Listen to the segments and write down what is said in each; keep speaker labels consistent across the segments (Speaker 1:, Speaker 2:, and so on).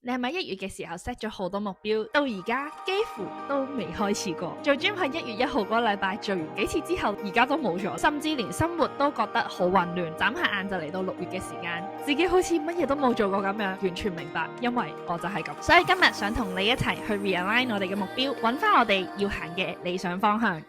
Speaker 1: 你係咪1月嘅時候 set 咗好多目標，到而家幾乎都未開始過？做 gym 係1月1號嗰個禮拜做完幾次之後，而家都冇咗，甚至連生活都覺得好混亂。眨下眼就嚟到6月嘅時間，自己好似乜嘢都冇做過咁樣，完全明白，因為我就係咁。所以今日想同你一齊去 realign 我哋嘅目標，揾翻我哋要行嘅理想方向。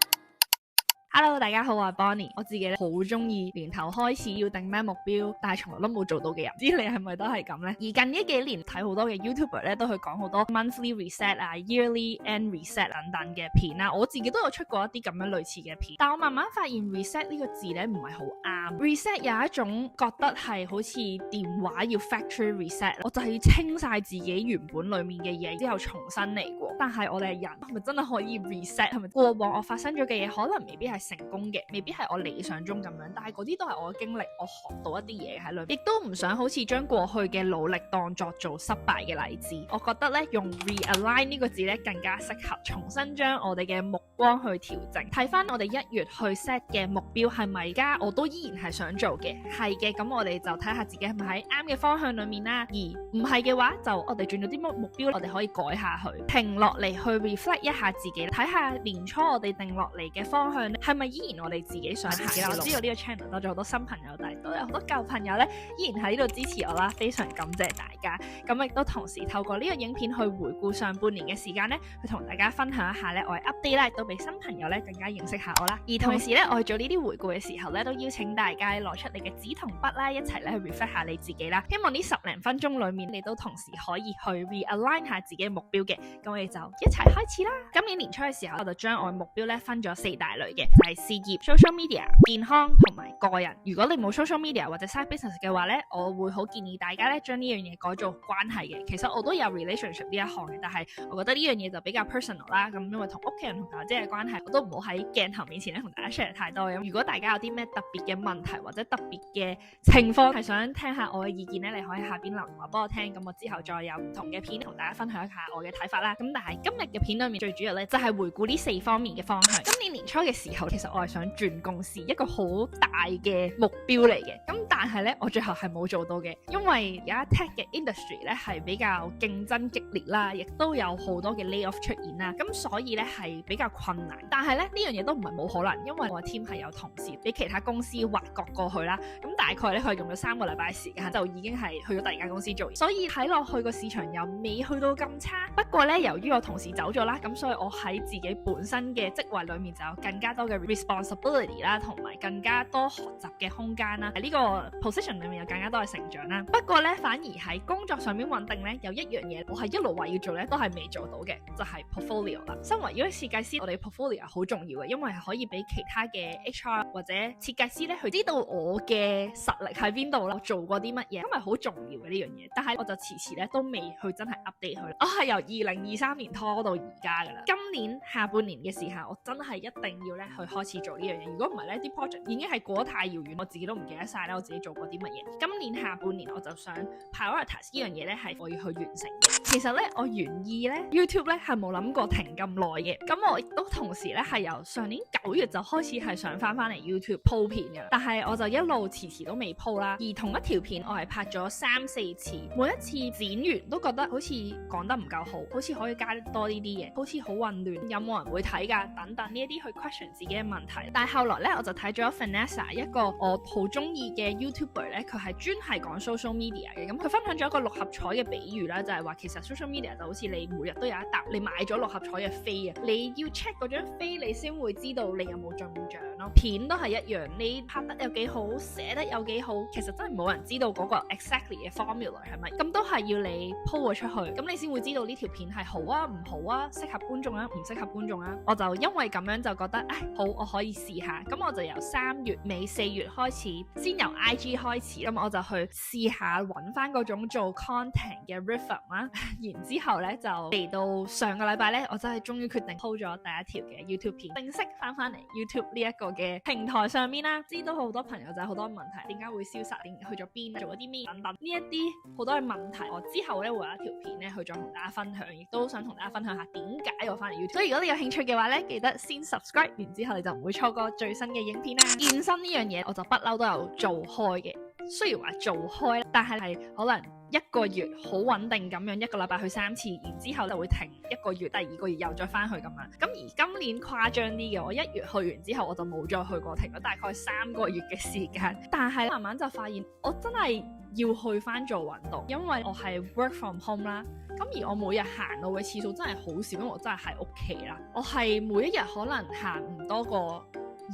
Speaker 1: Hello， 大家好，我係 Bonnie。我自己咧好中意年頭開始要定咩目標，但係從來都冇做到嘅人，唔知你係咪都係咁呢？而近呢幾年睇好多嘅 YouTuber 咧，都去講好多 monthly reset 啊、yearly end reset 等等嘅片啦。我自己都有出過一啲咁樣類似嘅片，但我慢慢發現 reset 呢個字咧唔係好啱。reset 有一種覺得係好似電話要 factory reset， 我就係要清晒自己原本裡面嘅嘢之後重新嚟過。但係我哋係人，係咪真係可以 reset？ 係咪過往我發生咗嘅嘢可能未必係成功嘅，未必係我理想中咁樣，但係嗰啲都係我嘅經歷，我學到一啲嘢喺裏面，亦都唔想好似將過去嘅努力當作做失敗嘅例子。我覺得咧用 realign 呢個字咧更加適合，重新將我哋嘅目光去調整，睇翻我哋1月去 set 嘅目標係咪而家我都依然係想做嘅，係嘅，咁我哋就睇下自己係咪喺啱嘅方向裏面啦。而唔係嘅話，就我哋轉咗啲乜目標，我哋可以改下去，停落嚟去 reflect 一下自己，睇下年初我哋定落嚟嘅方向咧係咪依然我哋自己想行嘅。我知道呢個 channel 多咗好多新朋友，但係都有好多舊朋友咧依然喺呢度支持我啦，非常感謝大家。咁亦都同時透過呢個影片去回顧上半年嘅時間咧，去同大家分享一下咧我嘅 update 啦，亦都俾新朋友咧更加認識下我啦。而同時咧我去做呢啲回顧嘅時候咧，都邀請大家攞出你嘅紙同筆啦，一齊咧去 reflect 下你自己啦。希望呢10零分鐘裏面，你都同時可以去 realign 下自己嘅目標嘅。咁我哋就一齊開始啦。今年年初嘅時候，我就將我嘅目標咧分咗4大類嘅，就係事業、social media、健康同埋個人。如果你冇 social media 或者 side business 嘅話咧，我會好建議大家咧將呢樣嘢改做關係嘅。其實我都有 relationship 呢一項嘅，但係我覺得呢樣嘢就比較 personal 啦。咁因為同屋企人同朋友之間嘅關係，我都唔好喺鏡頭面前咧同大家 share 太多。咁如果大家有啲咩特別嘅問題或者特別嘅情況係想聽下我嘅意見咧，你可以下邊留言話俾我聽。咁我之後再有唔同嘅片同大家分享一下我嘅睇法啦。咁但係今日嘅片裏面最主要咧就係回顧呢4方面嘅方向。今年年初嘅時候，其實我係想轉公司，一個好大嘅目標嚟嘅。咁但係咧，我最後係冇做到嘅，因為而家 tech 嘅 industry 咧係比較競爭激烈啦，亦都有好多嘅 layoff 出現啦。咁所以咧係比較困難。但係咧呢樣嘢都唔係冇可能，因為我 team 係有同事俾其他公司挖角過去啦。咁大概咧佢用咗3個禮拜時間就已經係去咗第二間公司做，所以睇落去個市場又未去到咁差。不過咧由於我同事走咗啦，咁所以我喺自己本身嘅職位裏面就有更加多嘅 responsibility 啦，同埋更加多學習嘅空間啦。喺呢個 position 裏面有更加多嘅成長啦。不過咧反而喺工作上面穩定咧，有一樣嘢我係一路話要做咧，都係未做到嘅，就係 portfolio 啦。身為 UX 設計師，我哋 portfolio 好重要嘅，因為係可以俾其他嘅 HR 或者設計師咧去知道我嘅實力喺邊度啦，我做過啲乜嘢，因為好重要嘅呢樣嘢。但係我就遲遲咧都未去真係 update 佢。我係由2023年拖到而家噶啦。今年下半年嘅時候，我真係一定要咧去開始做呢樣嘢。如果唔係咧，啲 project 已經係過得太遙遠，我自己都唔記得晒啦，我自己做過啲乜嘢。今年下半年我就想 prioritize 呢樣嘢咧，係我要去完成嘅。其實咧，我原意咧 YouTube 咧係冇諗過停咁耐嘅。咁我亦都同時咧係由上年9月就開始係想翻嚟 YouTube 鋪片嘅，但係我就一路遲都未鋪啦。而同一條片我係拍咗3-4次，每一次剪完都覺得好似講得唔夠好，好似可以加多呢啲嘢，好似好混亂，有冇人會睇㗎？等等呢一啲去 question 自己嘅問題。但係後來咧，我就睇咗 Vanessa 一個我好中意嘅 YouTuber 咧，佢係專係講 social media 嘅。咁佢分享咗一個6合彩嘅比喻啦，就係話其實 social media 就好似你每日都有一沓你買咗6合彩嘅飛啊，你要 check 嗰張飛你先會知道你有冇中獎咯。片都係一樣，你拍得有幾好，寫得有幾好，其實真係冇人知道嗰個 exactly 嘅 formula 係咪，咁都係要你 po 咗出去，咁你先會知道呢條片係好啊唔好啊，適合觀眾啊唔適合觀眾啊。我就因為咁樣就覺得好，我可以試下。咁我就由3月尾4月開始，先由 IG 開始，咁我就去試下揾翻嗰種做 content 嘅 rhythm 啦。然之後咧就嚟到上個禮拜咧，我真係終於決定 po 咗第一條嘅 YouTube 片，正式翻嚟 YouTube 呢一個嘅平台上面啦。知道好多朋友就係好多問題，點解會消失，去咗邊，做咗啲咩等等呢一啲好多嘅問題，我之後咧會有一條片咧去再同大家分享，亦都想同大家分享下點解我翻嚟 YouTube。所以如果你有興趣嘅話咧，記得先 subscribe， 然之後你就唔會錯過最新嘅影片啦。健身呢樣嘢我就不嬲都有做開嘅。雖然話做開，但係可能一個月好穩定咁樣，一個禮拜去3次，然之後就會停一個月，第2個月又再翻去咁樣。咁而今年誇張啲嘅，我1月去完之後我就冇再去過，停咗大概3個月嘅時間。但係慢慢就發現我真係要去翻做運動，因為我係 work from home 啦。咁而我每日行路嘅次數真係好少，因為我真係喺屋企啦。我係每一日可能行唔多過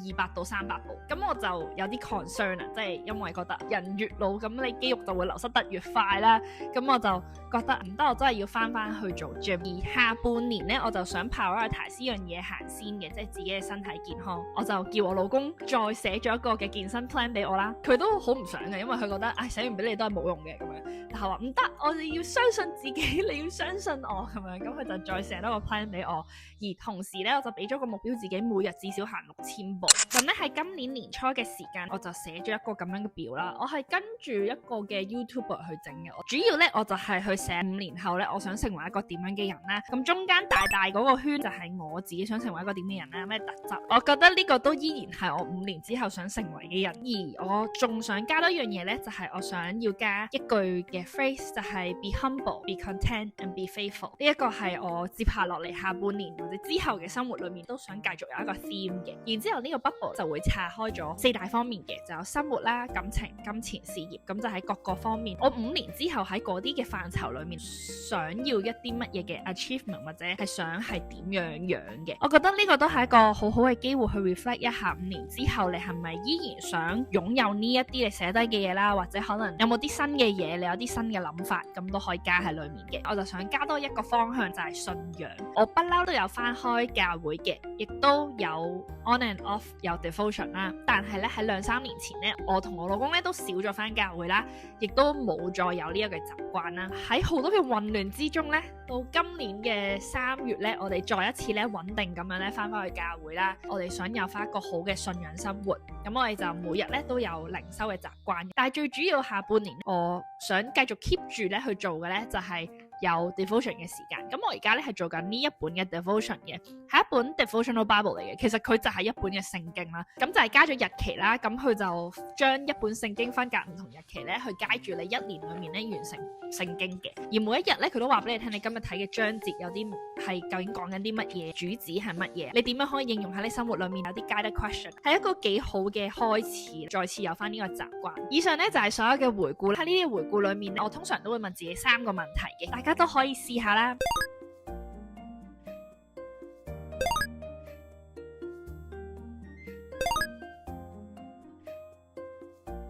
Speaker 1: 200到300步，咁我就有啲 concern 啊，即係因為覺得人越老咁你肌肉就會流失得越快啦，咁我就覺得唔得，我真係要翻去做 gym。而下半年呢，我就想 prioritize 呢樣嘢行先嘅，即係自己嘅身體健康，我就叫我老公再寫咗一個嘅健身 plan 俾我啦。佢都好唔想嘅，因為佢覺得寫完俾你都係冇用嘅咁樣，但係話唔得，我哋要相信自己，你要相信我咁樣，咁佢就再寫多個 plan 俾我。而同時呢，我就俾咗個目標自己每日至少行6000步。咁咧喺今年年初嘅時間，我就寫咗一個咁樣嘅表啦。我係跟住一個嘅 YouTuber 去整嘅。主要咧我就係去寫5年後咧，我想成為一個點樣嘅人啦。咁中間大嗰個圈就係我自己想成為一個點嘅人啦，咩特質。我覺得呢個都依然係我5年之後想成為嘅人。而我仲想加多一樣嘢咧，就係我想要加一句嘅 phrase， 就係 be humble, be content and be faithful。呢一個係我接下落嚟下半年或者之後嘅生活裏面都想繼續有一個 theme 嘅。然之後呢個 bubble 就會拆開咗4大方面嘅，就有生活啦、感情、金錢、事業，咁就喺各個方面。我5年之後喺嗰啲嘅範疇裏面，想要一啲乜嘢嘅 achievement， 或者係想係點樣嘅。我覺得呢個都係一個好好嘅機會去 reflect 一下5年之後你係咪依然想擁有呢一啲你寫低嘅嘢啦，或者可能有冇啲新嘅嘢，你有啲新嘅諗法，咁都可以加喺裏面嘅。我就想加多一個方向，就係信仰。我不嬲都有返開教會嘅，亦都有 on and off 有 devotion 啦，但係咧喺2-3年前咧，我同我老公咧都少咗返教會啦，亦都冇再有呢一個習慣啦。喺好多嘅混亂之中咧，到今年嘅3月咧，我哋再一次咧穩定咁樣咧返去教會啦。我哋想有返一個好嘅信仰生活，咁我哋就每日咧都有靈修嘅習慣。但係最主要下半年我想繼續 keep 住咧去做嘅咧，就係有 devotion 嘅時間。咁我而家咧係做緊呢一本嘅 devotion 嘅，係一本 devotional Bible 嚟嘅。其實佢就係一本嘅聖經啦，咁就係加咗日期啦。咁佢就將一本聖經分隔唔同日期咧，去guide住你1年裏面咧完成聖經嘅。而每一日咧，佢都話俾你聽，你今日睇嘅章節有啲係究竟講緊啲乜嘢，主旨係乜嘢，你點樣可以應用喺你生活裏面，有啲 guided question， 係一個幾好嘅開始，再次有翻呢個習慣。以上咧就係所有嘅回顧啦。喺呢啲回顧裏面，我通常都會問自己3個問題嘅，大家都可以試下啦。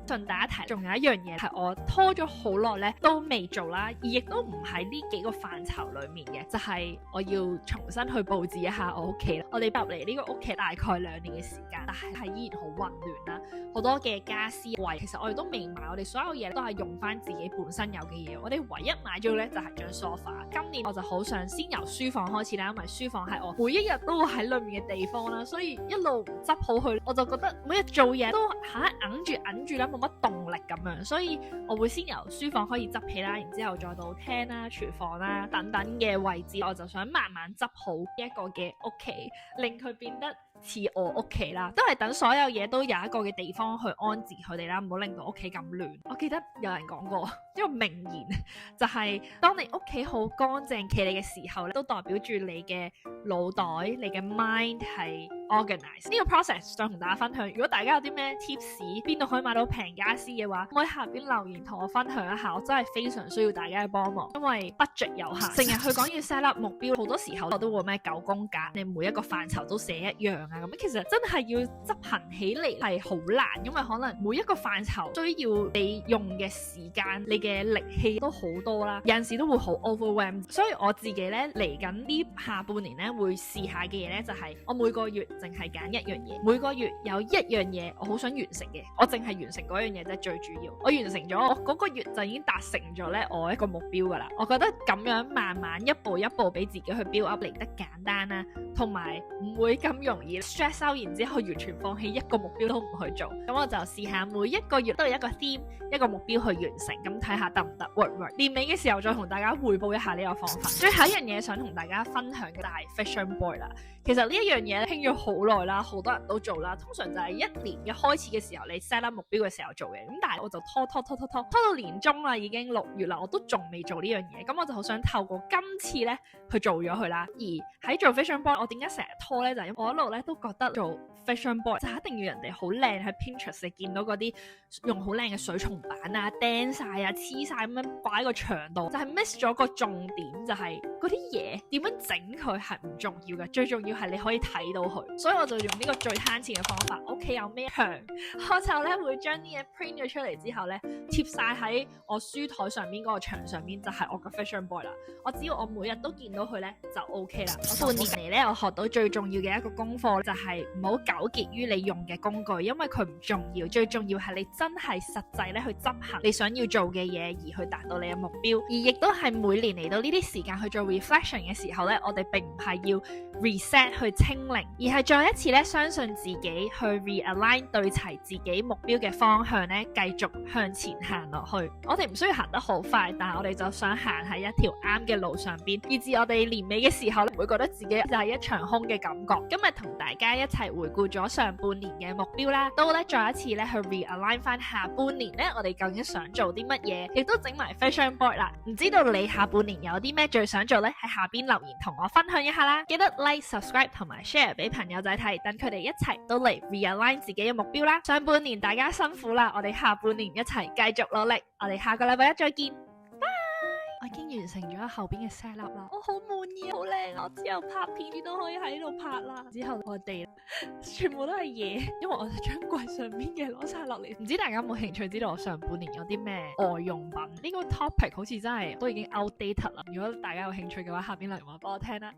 Speaker 1: 順帶一提，仲有一樣嘢係我拖咗好耐咧都未做啦，而亦都唔喺呢幾個範疇裡面嘅，就係我要重新去佈置一下我屋企啦。我哋入嚟呢個屋企大概2年嘅時間，但係依然好混亂啦，好多嘅家私櫃其實我哋都未買，我哋所有嘢都係用翻自己本身有嘅嘢。我哋唯一買咗咧就係張 sofa。今年我就好想先由書房開始啦，因為書房係我每一日都會喺裡面嘅地方啦，所以一路執好佢，我就覺得每日做嘢都揞住啦，冇乜動力咁樣，所以我會先由書房可以執起啦，然之後再到廳啦、廚房啦等等嘅位置，我就想慢慢執好一個嘅屋企，令佢變得似我屋企啦，都係等所有嘢都有一個嘅地方去安置佢哋啦，唔好令到屋企咁亂。我記得有人講過一個名言，就係當你屋企好乾淨企理嘅時候咧，都代表住你嘅腦袋、你嘅 mind 係 organize。呢個 process 想同大家分享，如果大家有啲咩 tips， 邊度可以買到平家私嘅話，可以喺下邊留言同我分享一下，我真係非常需要大家嘅幫忙，因為 budget 有限，成日去講要 set up 目標，好多時候我都會咩9宮格，你每一個範疇都寫一樣啊，咁其實真係要執行起嚟係好難，因為可能每一個範疇需要你用嘅時間，你嘅力氣都好多啦，有陣時都會好 overwhelmed。所以我自己咧嚟緊呢下半年咧會試下嘅嘢咧，就係我每個月淨係揀一樣嘢，每個月有一樣嘢我好想完成嘅，我淨係完成嗰樣嘢啫，最主要我完成咗，我嗰個月就已經達成咗咧我一個目標噶啦。我覺得咁樣慢慢一步一步俾自己去 build up 嚟得簡單啦，同埋唔會咁容易 stress out，然之後完全放棄一個目標都唔去做。咁我就試下每一個月都有一個 theme， 一個目標去完成，咁睇睇下得唔得 work 唔 work。年尾嘅時候再同大家匯報一下呢個方法。最後一樣嘢想同大家分享嘅就係 Vision Board 啦。其實呢一樣嘢興咗好耐啦，好多人都做啦。通常就係一年嘅開始嘅時候，你 set up 目標嘅時候做嘅。咁但係我就拖到年中啦，已經6月啦，我都仲未做呢樣嘢。咁我就好想透過今次咧去做咗佢啦。而喺做 Vision Board，我點解成日拖咧？就係因為我一路咧都覺得做 Vision Board 就一定要人哋好靚，喺 Pinterest 你見到嗰啲用好靚嘅水松板啊、釘晒啊、黐晒咁樣掛喺個牆度，就係 miss 咗個重點，就係嗰啲嘢點樣整佢係唔重要嘅，最重要係你可以睇到佢。所以我就用呢個最慳錢嘅方法。屋企有咩牆，我就咧會將啲嘢 print 咗出嚟之後咧貼晒喺我書台上面嗰個牆上面，就係我個 Vision Board 啦。我只要我每日都見到佢咧就 OK 啦。半年嚟咧，我學到最重要嘅一個功課就係唔好糾結於你用嘅工具，因為佢唔重要，最重要係你真係實際咧去執行你想要做嘅嘢，而去達到你嘅目標。而亦都係每年嚟到呢啲時間去做 reflection 嘅時候咧，我哋並唔係要 reset 去清零，而係再一次咧相信自己去 realign 對齊自己目標嘅方向咧，繼續向前行落去。我哋唔需要行得好快，但係我哋就想行喺一條啱嘅路上邊，以至我哋年尾嘅時候咧，唔會覺得自己就係一場空嘅感覺。今日同大家一齊回顧咗上半年嘅目標啦，都咧再一次咧去 realign 翻下半年咧，我哋究竟想做啲乜嘢，亦都整埋 Vision Board 啦。唔知道你下半年有啲咩最想做咧？喺下邊留言同我分享一下啦。記得 like、subscribe 同埋 share 俾朋友仔睇，等佢哋一齊都嚟 realign 自己嘅目標啦。上半年大家辛苦啦，我哋下半年一齊繼續努力。我哋下個禮拜一再見。我已經完成咗後邊嘅 set up 啦，我好滿意，好靚啊！我之後拍片都可以喺度拍啦。之後我哋全部都係嘢，因為我就將櫃上面嘅攞晒落嚟。唔知大家有冇興趣知道我上半年有啲咩外用品？呢個 topic 好似真係都已經 outdated 啦。如果大家有興趣嘅話，下邊留言話俾我聽啦。